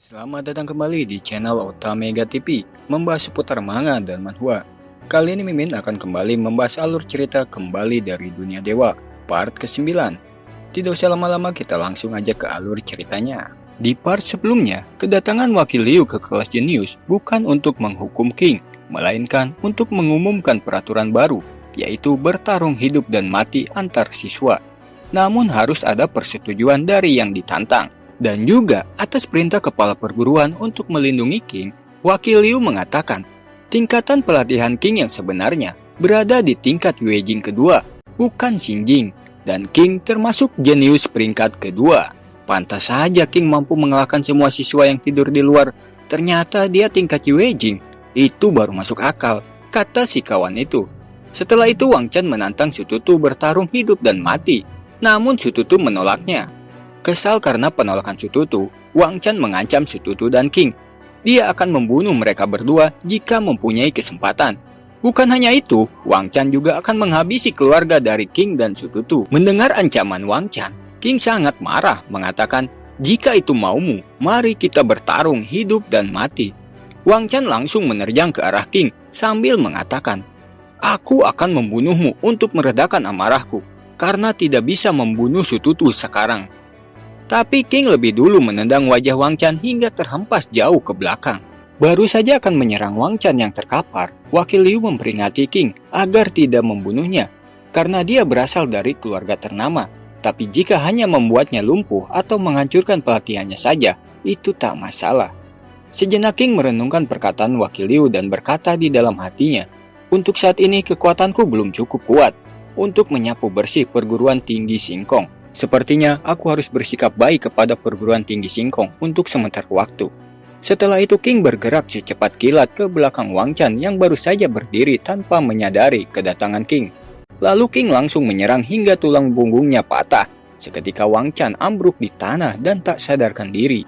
Selamat datang kembali di channel Otamega TV, membahas seputar manga dan manhwa. Kali ini Mimin akan kembali membahas alur cerita Kembali dari Dunia Dewa, part ke-9. Tidak usah lama-lama, kita langsung aja ke alur ceritanya. Di part sebelumnya, kedatangan wakil Liu ke kelas jenius bukan untuk menghukum King, melainkan untuk mengumumkan peraturan baru, yaitu bertarung hidup dan mati antar siswa. Namun harus ada persetujuan dari yang ditantang. Dan juga atas perintah kepala perguruan untuk melindungi King, wakil Liu mengatakan tingkatan pelatihan King yang sebenarnya berada di tingkat Yuejing kedua, bukan Shinjing, dan King termasuk jenius peringkat kedua. Pantas saja King mampu mengalahkan semua siswa yang tidur di luar. Ternyata dia tingkat Yuejing. Itu baru masuk akal, kata si kawan itu. Setelah itu Wang Chan menantang Sututu bertarung hidup dan mati, namun Sututu menolaknya. Kesal karena penolakan Sututu, Wang Chan mengancam Sututu dan King. Dia akan membunuh mereka berdua jika mempunyai kesempatan. Bukan hanya itu, Wang Chan juga akan menghabisi keluarga dari King dan Sututu. Mendengar ancaman Wang Chan, King sangat marah, mengatakan, "Jika itu maumu, mari kita bertarung hidup dan mati." Wang Chan langsung menerjang ke arah King sambil mengatakan, "Aku akan membunuhmu untuk meredakan amarahku, karena tidak bisa membunuh Sututu sekarang." Tapi King lebih dulu menendang wajah Wang Chan hingga terhempas jauh ke belakang. Baru saja akan menyerang Wang Chan yang terkapar, wakil Liu memperingati King agar tidak membunuhnya, karena dia berasal dari keluarga ternama. Tapi jika hanya membuatnya lumpuh atau menghancurkan pelatihannya saja, itu tak masalah. Sejenak King merenungkan perkataan wakil Liu dan berkata di dalam hatinya, "Untuk saat ini kekuatanku belum cukup kuat untuk menyapu bersih perguruan tinggi Singkong. Sepertinya aku harus bersikap baik kepada perguruan tinggi Singkong untuk sementara waktu." Setelah itu King bergerak secepat kilat ke belakang Wang Chan yang baru saja berdiri tanpa menyadari kedatangan King. Lalu King langsung menyerang hingga tulang punggungnya patah. Seketika Wang Chan ambruk di tanah dan tak sadarkan diri.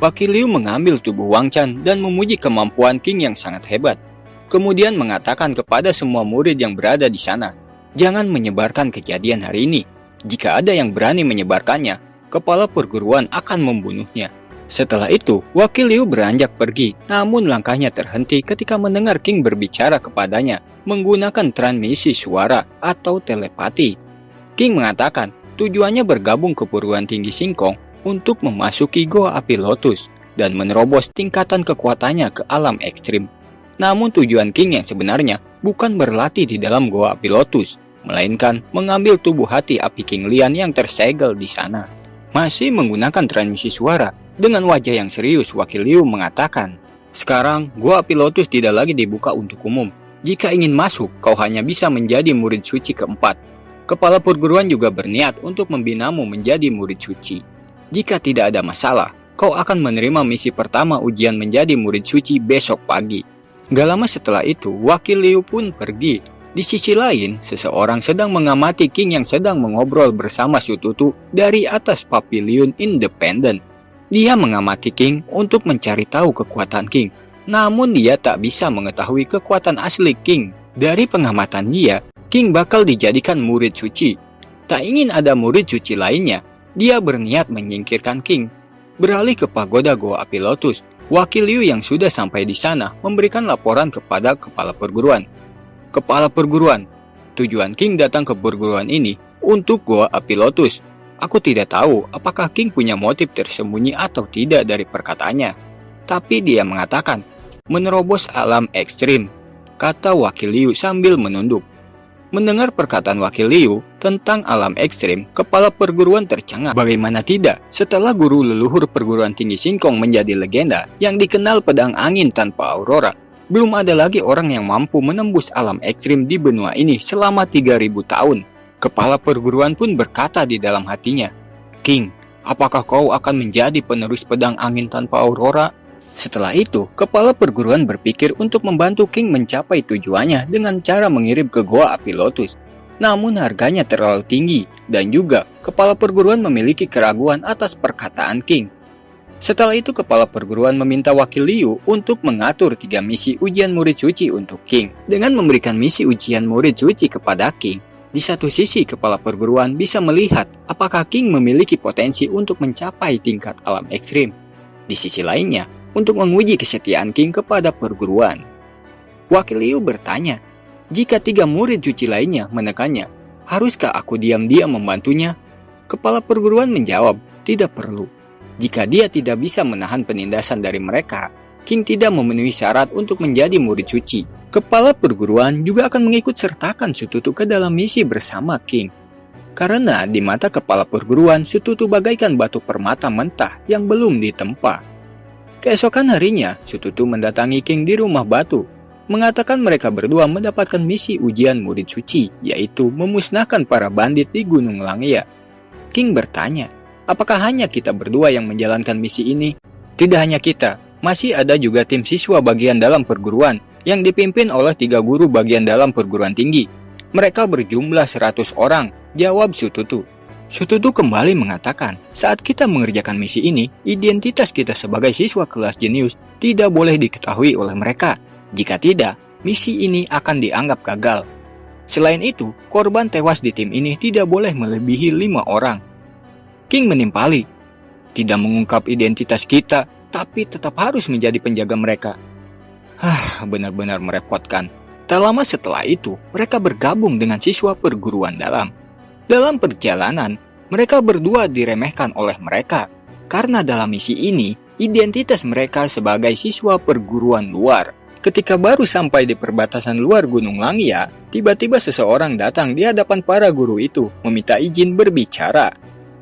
Wakil Liu mengambil tubuh Wang Chan dan memuji kemampuan King yang sangat hebat. Kemudian mengatakan kepada semua murid yang berada di sana, "Jangan menyebarkan kejadian hari ini. Jika ada yang berani menyebarkannya, kepala perguruan akan membunuhnya." Setelah itu, wakil Liu beranjak pergi, namun langkahnya terhenti ketika mendengar King berbicara kepadanya menggunakan transmisi suara atau telepati. King mengatakan tujuannya bergabung ke perguruan tinggi Singkong untuk memasuki Goa Api Lotus dan menerobos tingkatan kekuatannya ke alam ekstrim. Namun tujuan King yang sebenarnya bukan berlatih di dalam Goa Api Lotus, melainkan mengambil tubuh hati api King Lian yang tersegel di sana. Masih menggunakan transmisi suara, dengan wajah yang serius wakil Liu mengatakan, "Sekarang Gua Api Lotus tidak lagi dibuka untuk umum. Jika ingin masuk, kau hanya bisa menjadi murid suci keempat. Kepala perguruan juga berniat untuk membinamu menjadi murid suci. Jika tidak ada masalah, kau akan menerima misi pertama ujian menjadi murid suci besok pagi." Gak lama setelah itu, wakil Liu pun pergi. Di sisi lain, seseorang sedang mengamati King yang sedang mengobrol bersama Sututu dari atas pavilion independen. Dia mengamati King untuk mencari tahu kekuatan King, namun dia tak bisa mengetahui kekuatan asli King. Dari pengamatan dia, King bakal dijadikan murid suci. Tak ingin ada murid suci lainnya, dia berniat menyingkirkan King. Beralih ke pagoda Goa Api Lotus, wakil Liu yang sudah sampai di sana memberikan laporan kepada kepala perguruan. "Kepala perguruan, tujuan King datang ke perguruan ini untuk Goa Api Lotus. Aku tidak tahu apakah King punya motif tersembunyi atau tidak dari perkataannya. Tapi dia mengatakan, menerobos alam ekstrim," kata wakil Liu sambil menunduk. Mendengar perkataan wakil Liu tentang alam ekstrim, kepala perguruan tercengang. Bagaimana tidak, setelah guru leluhur perguruan tinggi Singkong menjadi legenda yang dikenal pedang angin tanpa aurora, belum ada lagi orang yang mampu menembus alam ekstrim di benua ini selama 3000 tahun. Kepala perguruan pun berkata di dalam hatinya, "King, apakah kau akan menjadi penerus pedang angin tanpa aurora?" Setelah itu, kepala perguruan berpikir untuk membantu King mencapai tujuannya dengan cara mengirim ke Goa Api Lotus. Namun harganya terlalu tinggi, dan juga kepala perguruan memiliki keraguan atas perkataan King. Setelah itu kepala perguruan meminta wakil Liu untuk mengatur 3 misi ujian murid suci untuk King. Dengan memberikan misi ujian murid suci kepada King, di satu sisi kepala perguruan bisa melihat apakah King memiliki potensi untuk mencapai tingkat alam ekstrim. Di sisi lainnya, untuk menguji kesetiaan King kepada perguruan. Wakil Liu bertanya, jika 3 murid suci lainnya menekannya, haruskah aku diam-diam membantunya? Kepala perguruan menjawab, tidak perlu. Jika dia tidak bisa menahan penindasan dari mereka, King tidak memenuhi syarat untuk menjadi murid suci. Kepala perguruan juga akan mengikut sertakan Sututu ke dalam misi bersama King. Karena di mata kepala perguruan, Sututu bagaikan batu permata mentah yang belum ditempa. Keesokan harinya, Sututu mendatangi King di rumah batu, mengatakan mereka berdua mendapatkan misi ujian murid suci, yaitu memusnahkan para bandit di Gunung Langya. King bertanya, apakah hanya kita berdua yang menjalankan misi ini? Tidak hanya kita, masih ada juga tim siswa bagian dalam perguruan yang dipimpin oleh 3 guru bagian dalam perguruan tinggi. Mereka berjumlah 100 orang, jawab Sututu. Sututu kembali mengatakan, saat kita mengerjakan misi ini, identitas kita sebagai siswa kelas jenius tidak boleh diketahui oleh mereka. Jika tidak, misi ini akan dianggap gagal. Selain itu, korban tewas di tim ini tidak boleh melebihi 5 orang. King menimpali, tidak mengungkap identitas kita, tapi tetap harus menjadi penjaga mereka. Benar-benar merepotkan. Tak lama setelah itu, mereka bergabung dengan siswa perguruan dalam. Dalam perjalanan, mereka berdua diremehkan oleh mereka, karena dalam misi ini, identitas mereka sebagai siswa perguruan luar. Ketika baru sampai di perbatasan luar Gunung Langya, tiba-tiba seseorang datang di hadapan para guru itu, meminta izin berbicara.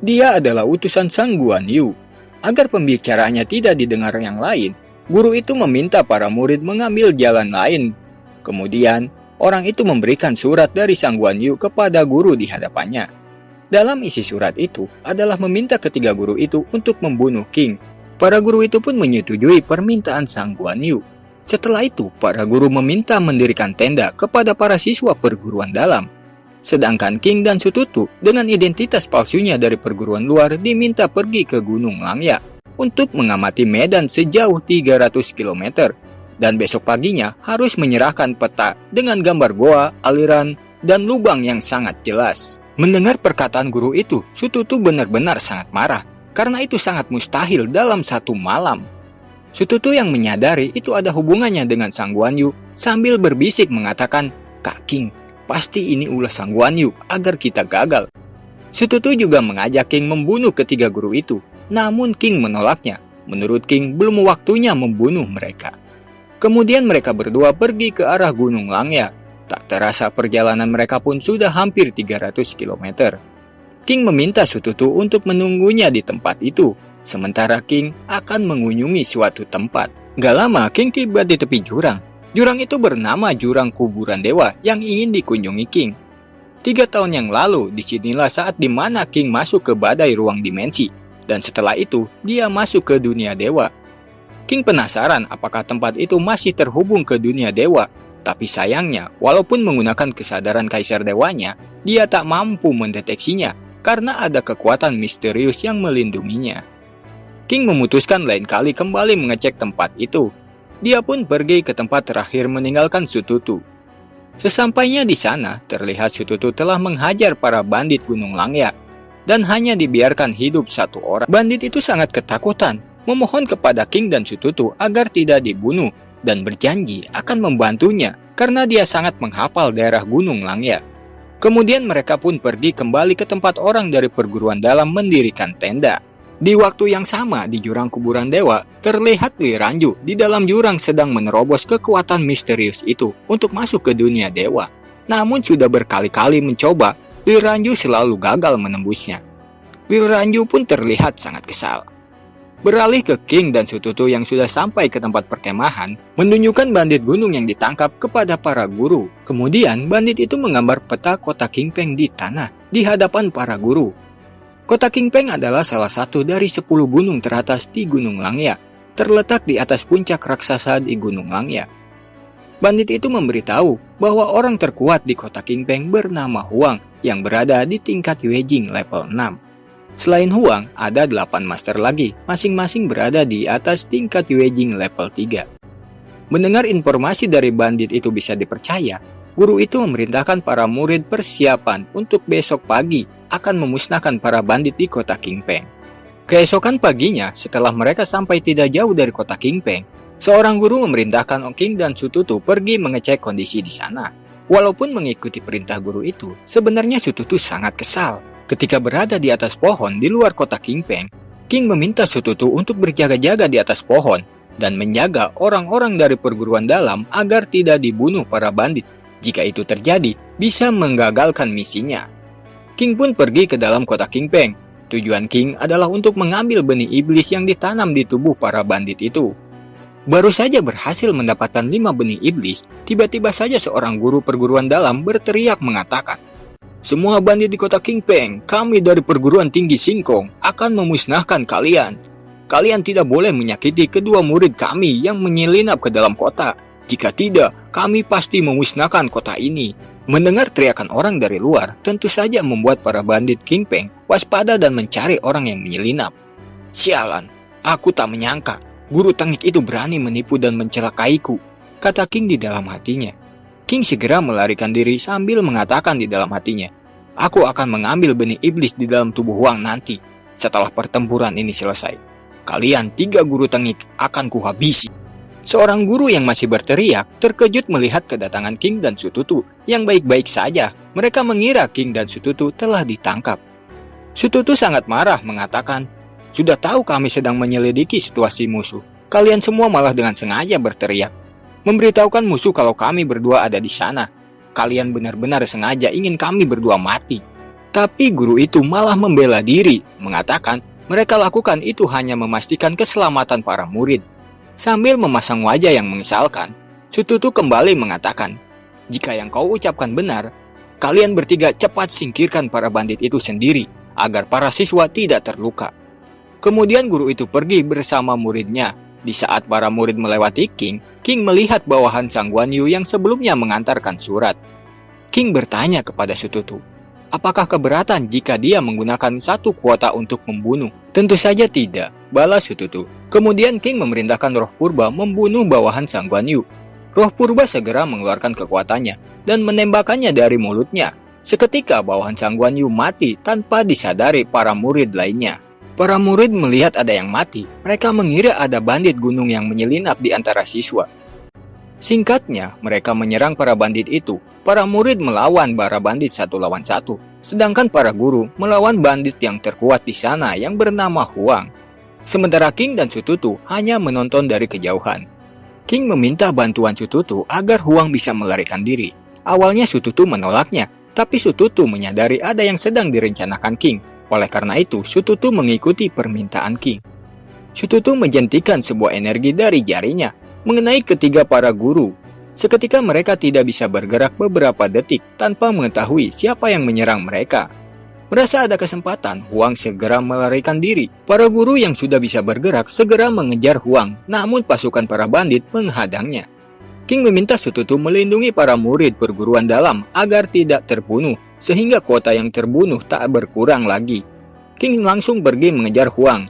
Dia adalah utusan Sang Guan Yu. Agar pembicaraannya tidak didengar yang lain, guru itu meminta para murid mengambil jalan lain. Kemudian, orang itu memberikan surat dari Sang Guan Yu kepada guru di hadapannya. Dalam isi surat itu adalah meminta ketiga guru itu untuk membunuh King. Para guru itu pun menyetujui permintaan Sang Guan Yu. Setelah itu, para guru meminta mendirikan tenda kepada para siswa perguruan dalam. Sedangkan King dan Sututu dengan identitas palsunya dari perguruan luar diminta pergi ke Gunung Langya untuk mengamati medan sejauh 300 km. Dan besok paginya harus menyerahkan peta dengan gambar goa, aliran, dan lubang yang sangat jelas. Mendengar perkataan guru itu, Sututu benar-benar sangat marah, karena itu sangat mustahil dalam satu malam. Sututu yang menyadari itu ada hubungannya dengan Sang Guan Yu, sambil berbisik mengatakan, Kak King, pasti ini ulah Sang Guan Yu agar kita gagal. Sututu juga mengajak King membunuh ketiga guru itu, namun King menolaknya. Menurut King, belum waktunya membunuh mereka. Kemudian mereka berdua pergi ke arah Gunung Langya. Tak terasa perjalanan mereka pun sudah hampir 300 km. King meminta Sututu untuk menunggunya di tempat itu, sementara King akan mengunjungi suatu tempat. Gak lama King tiba di tepi jurang. Jurang itu bernama Jurang Kuburan Dewa yang ingin dikunjungi King. 3 tahun yang lalu, disinilah saat dimana King masuk ke badai ruang dimensi. Dan setelah itu, dia masuk ke dunia dewa. King penasaran apakah tempat itu masih terhubung ke dunia dewa. Tapi sayangnya, walaupun menggunakan kesadaran Kaisar Dewanya, dia tak mampu mendeteksinya karena ada kekuatan misterius yang melindunginya. King memutuskan lain kali kembali mengecek tempat itu. Dia pun pergi ke tempat terakhir meninggalkan Sututu. Sesampainya di sana, terlihat Sututu telah menghajar para bandit Gunung Langya dan hanya dibiarkan hidup 1 orang. Bandit itu sangat ketakutan, memohon kepada King dan Sututu agar tidak dibunuh dan berjanji akan membantunya karena dia sangat menghafal daerah Gunung Langya. Kemudian mereka pun pergi kembali ke tempat orang dari perguruan dalam mendirikan tenda. Di waktu yang sama di Jurang Kuburan Dewa, terlihat Li Ranju di dalam jurang sedang menerobos kekuatan misterius itu untuk masuk ke dunia dewa. Namun sudah berkali-kali mencoba, Li Ranju selalu gagal menembusnya. Li Ranju pun terlihat sangat kesal. Beralih ke King dan Sututu yang sudah sampai ke tempat perkemahan, menunjukkan bandit gunung yang ditangkap kepada para guru. Kemudian bandit itu menggambar peta kota Kingpeng di tanah di hadapan para guru. Kota Kingpeng adalah salah satu dari 10 gunung teratas di Gunung Langya, terletak di atas puncak raksasa di Gunung Langya. Bandit itu memberitahu bahwa orang terkuat di kota Kingpeng bernama Huang yang berada di tingkat Yuejing level 6. Selain Huang, ada 8 master lagi, masing-masing berada di atas tingkat Yuejing level 3. Mendengar informasi dari bandit itu bisa dipercaya, guru itu memerintahkan para murid persiapan untuk besok pagi akan memusnahkan para bandit di kota Kingpeng. Keesokan paginya, setelah mereka sampai tidak jauh dari kota Kingpeng, seorang guru memerintahkan King dan Sututu pergi mengecek kondisi di sana. Walaupun mengikuti perintah guru itu, sebenarnya Sututu sangat kesal. Ketika berada di atas pohon di luar kota Kingpeng, King meminta Sututu untuk berjaga-jaga di atas pohon dan menjaga orang-orang dari perguruan dalam agar tidak dibunuh para bandit. Jika itu terjadi, bisa menggagalkan misinya. King pun pergi ke dalam kota Kingpeng. Tujuan King adalah untuk mengambil benih iblis yang ditanam di tubuh para bandit itu. Baru saja berhasil mendapatkan 5 benih iblis, tiba-tiba saja seorang guru perguruan dalam berteriak mengatakan, "Semua bandit di kota Kingpeng, kami dari perguruan tinggi Singkong akan memusnahkan kalian. Kalian tidak boleh menyakiti kedua murid kami yang menyelinap ke dalam kota. Jika tidak, kami pasti memusnahkan kota ini." Mendengar teriakan orang dari luar, tentu saja membuat para bandit Kingpeng waspada dan mencari orang yang menyelinap. "Sialan, aku tak menyangka guru tengik itu berani menipu dan mencelakaiku," kata King di dalam hatinya. King segera melarikan diri sambil mengatakan di dalam hatinya, "Aku akan mengambil benih iblis di dalam tubuh Huang nanti. Setelah pertempuran ini selesai, kalian 3 guru tengik akan kuhabisi." Seorang guru yang masih berteriak terkejut melihat kedatangan King dan Sututu yang baik-baik saja. Mereka mengira King dan Sututu telah ditangkap. Sututu sangat marah mengatakan, "Sudah tahu kami sedang menyelidiki situasi musuh. Kalian semua malah dengan sengaja berteriak, memberitahukan musuh kalau kami berdua ada di sana. Kalian benar-benar sengaja ingin kami berdua mati." Tapi guru itu malah membela diri, mengatakan mereka lakukan itu hanya memastikan keselamatan para murid. Sambil memasang wajah yang mengesalkan, Sututu kembali mengatakan, "Jika yang kau ucapkan benar, kalian bertiga cepat singkirkan para bandit itu sendiri, agar para siswa tidak terluka." Kemudian guru itu pergi bersama muridnya. Di saat para murid melewati King, King melihat bawahan Sang Guanyu yang sebelumnya mengantarkan surat. King bertanya kepada Sututu, apakah keberatan jika dia menggunakan 1 kuota untuk membunuh? Tentu saja tidak, balas Sututu. Kemudian King memerintahkan roh purba membunuh bawahan Sang Guanyu. Roh purba segera mengeluarkan kekuatannya dan menembakkannya dari mulutnya. Seketika bawahan Sang Guanyu mati tanpa disadari para murid lainnya. Para murid melihat ada yang mati, mereka mengira ada bandit gunung yang menyelinap di antara siswa. Singkatnya, mereka menyerang para bandit itu. Para murid melawan para bandit 1 lawan 1, sedangkan para guru melawan bandit yang terkuat di sana yang bernama Huang. Sementara King dan Sututu hanya menonton dari kejauhan. King meminta bantuan Sututu agar Huang bisa melarikan diri. Awalnya Sututu menolaknya, tapi Sututu menyadari ada yang sedang direncanakan King. Oleh karena itu, Sututu mengikuti permintaan King. Sututu menjentikan sebuah energi dari jarinya mengenai ketiga para guru. Seketika mereka tidak bisa bergerak beberapa detik tanpa mengetahui siapa yang menyerang mereka. Merasa ada kesempatan, Huang segera melarikan diri. Para guru yang sudah bisa bergerak segera mengejar Huang, namun pasukan para bandit menghadangnya. King meminta Sututu melindungi para murid perguruan dalam agar tidak terbunuh, sehingga kuota yang terbunuh tak berkurang lagi. King langsung pergi mengejar Huang.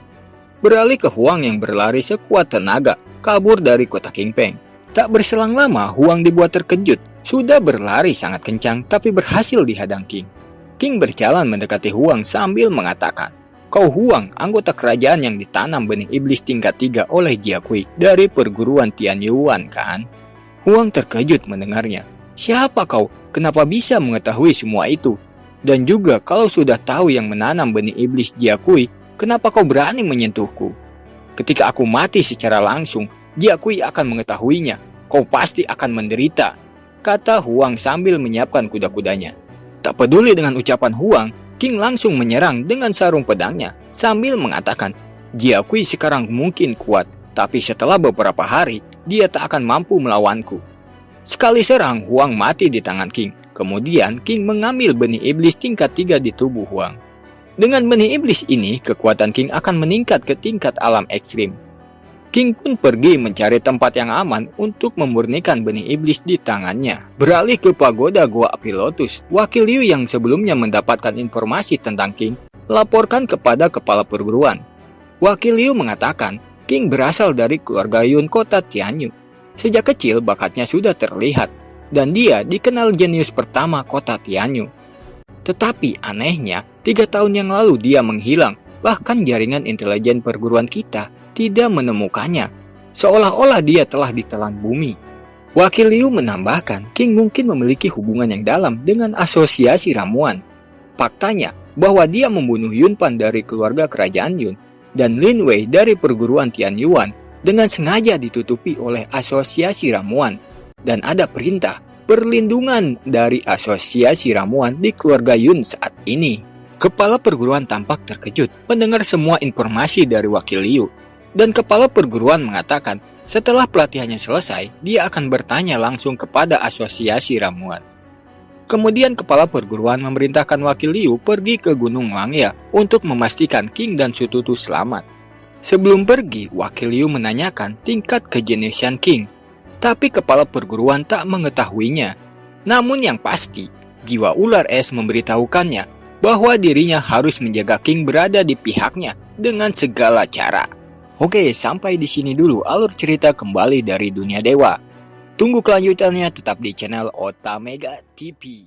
Beralih ke Huang yang berlari sekuat tenaga, kabur dari kota Kingpeng. Tak berselang lama, Huang dibuat terkejut. Sudah berlari sangat kencang, tapi berhasil dihadang King. King berjalan mendekati Huang sambil mengatakan, "Kau Huang, anggota kerajaan yang ditanam benih iblis tingkat 3 oleh Jiakui dari perguruan Tianyuan, kan?" Huang terkejut mendengarnya. "Siapa kau? Kenapa bisa mengetahui semua itu? Dan juga kalau sudah tahu yang menanam benih iblis Jiakui, kenapa kau berani menyentuhku? Ketika aku mati secara langsung, Jiakui akan mengetahuinya. Kau pasti akan menderita," kata Huang sambil menyiapkan kuda-kudanya. Tak peduli dengan ucapan Huang, King langsung menyerang dengan sarung pedangnya sambil mengatakan, "Jiakui sekarang mungkin kuat, tapi setelah beberapa hari, dia tak akan mampu melawanku." Sekali serang, Huang mati di tangan King. Kemudian King mengambil benih iblis tingkat 3 di tubuh Huang. Dengan benih iblis ini, kekuatan King akan meningkat ke tingkat alam ekstrim. King pun pergi mencari tempat yang aman untuk memurnikan benih iblis di tangannya. Beralih ke pagoda Gua Api Lotus, Wakil Liu yang sebelumnya mendapatkan informasi tentang King, laporkan kepada kepala perguruan. Wakil Liu mengatakan, King berasal dari keluarga Yun kota Tianyu. Sejak kecil bakatnya sudah terlihat, dan dia dikenal jenius pertama kota Tianyu. Tetapi anehnya, 3 tahun yang lalu dia menghilang, Bahkan jaringan intelijen perguruan kita tidak menemukannya, seolah-olah dia telah ditelan bumi. Wakil Liu menambahkan, King mungkin memiliki hubungan yang dalam dengan asosiasi ramuan. Faktanya bahwa dia membunuh Yun Pan dari keluarga kerajaan Yun dan Lin Wei dari perguruan Tianyuan dengan sengaja ditutupi oleh asosiasi ramuan. Dan ada perintah perlindungan dari asosiasi ramuan di keluarga Yun saat ini. Kepala perguruan tampak terkejut mendengar semua informasi dari Wakil Liu. Dan kepala perguruan mengatakan setelah pelatihannya selesai, dia akan bertanya langsung kepada asosiasi ramuan. Kemudian kepala perguruan memerintahkan Wakil Liu pergi ke Gunung Langya untuk memastikan King dan Sututu selamat. Sebelum pergi, Wakil Liu menanyakan tingkat kejeniusan King, tapi kepala perguruan tak mengetahuinya. Namun yang pasti, jiwa ular es memberitahukannya bahwa dirinya harus menjaga King berada di pihaknya dengan segala cara. Oke, sampai di sini dulu alur cerita kembali dari dunia dewa. Tunggu kelanjutannya tetap di channel Otamega TV.